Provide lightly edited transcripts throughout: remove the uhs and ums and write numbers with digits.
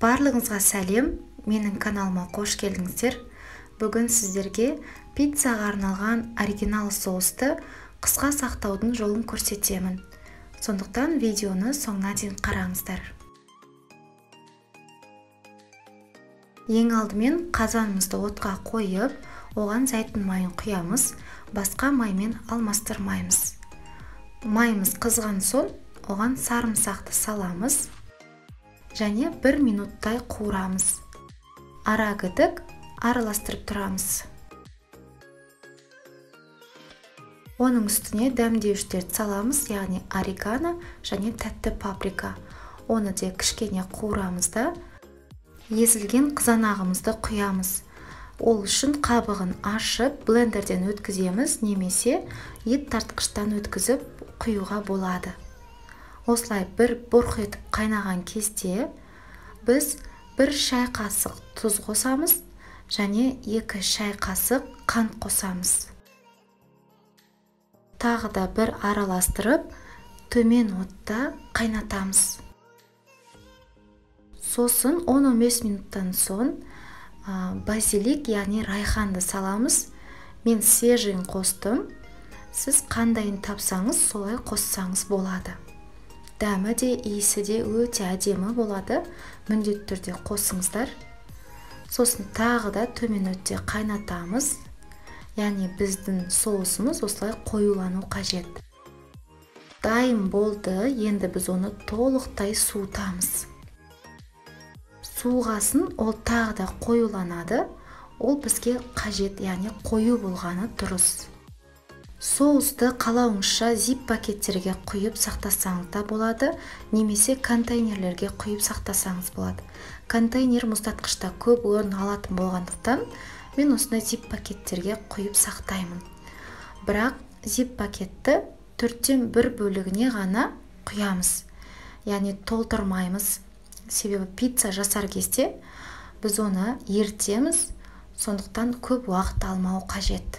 Барлығыңызға сәлем, менің каналыма қош келдіңіздер. Бүгін сіздерге пиццаға арналған оригинал соусты қысқа сақтаудың жолын көрсетемін. Сондықтан видеоны соңына дейін қараңыздар. Ең алдымен қазанымызды отқа қойып, оған зәйтүн майын құямыз, басқа маймен алмастырмаймыз. Майымыз қызған соң, оған сарымсақты саламыз және 1 минуттай қуырамыз. Ара гідік араластырып тұрамыз. Оның үстіне дәмдеуіштерді саламыз, яғни орегано және тәтті паприка. Оны де кішкене қуырамыз да езілген қызанағымызды құямыз. Ол үшін қабығын ашып, блендерден өткіземіз, немесе ет тартқыштан өткізіп құюға болады. Осылай бір бұрқ етіп қайнаған кезде біз 1 шай қасық тұз қосамыз және 2 шай қасық қант қосамыз. Тағы да бір араластырып, төмен отта қайнатамыз. Сосын 10-15 минуттан соң базилик, яғни райханды саламыз. Мен свежийін қостым. Сіз қандайын тапсаңыз, солай қоссаңыз болады. Дәмі де, иісі де өте әдемі болады. Міндетті түрде қосыңыздар. Сосын тағы да төмен отта қайнатамыз. Яғни біздің соусымыз осылай қоюлану қажет. Дайын болды, енді біз оны толықтай суытамыз. Суығасын, ол тағы да қоюланады. Ол бізге қажет, яғни қою болғаны дұрыс. Соусты қалауыңызша зип пакеттерге құйып сақтасаңыз да болады, немесе контейнерлерге құйып сақтасаңыз болады. Контейнер мұздатқышта көп орын алатын болғандықтан, мен осындай зип пакеттерге құйып сақтаймын. Бірақ зип пакетті 4-тен 1 бөлігіне ғана құямыз. Яғни толтырмаймыз. Себебі пицца жасар кезде біз оны ертеміз, сондықтан көп уақыт алмау қажет.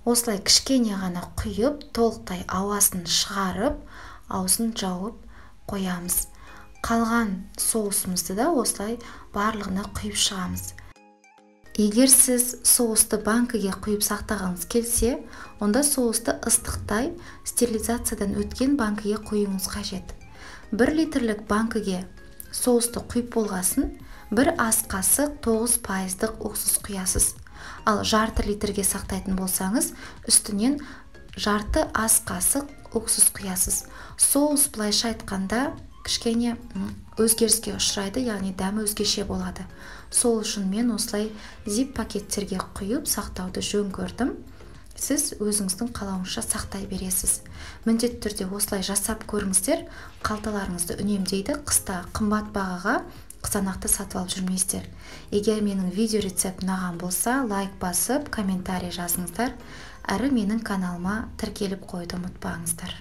Осылай кішкене ғана құйып, толықтай ауасын шығарып, аузын жауып қоямыз. Қалған соусымызды да осылай барлығына құйып шығамыз. Егер сіз соусты банкіге құйып сақтағыңыз келсе, онда соусты ыстықтай стерилизациядан өткен банкіге құюыңыз қажет. 1 литрлік банкіге соусты құйып болғасын, 1 ас қасық 9% уксус құясыз. Ал жарты литрге сақтайтын болсаңыз, үстінен жарты ас қасық уксус құясыз. Соус былайша айтқанда кішкене өзгеріске ұшырайды, яғни дәмі өзгеше болады. Сол үшін мен осылай зип пакеттерге құйып сақтауды жөн көрдім. Сіз өзіңіздің қалауыңызша сақтай бересіз. Міндетті түрде осылай жасап көріңіздер, қалталарыңызды үнемдейді, қыста қымбат бағаға қызанақты сатып алып жүрмейсіздер. Егер менің видео рецепт ұнаған болса, лайк басып, комментарий жазыңыздар, әрі менің каналыма тіркеліп қойды ұмытпаңыздар.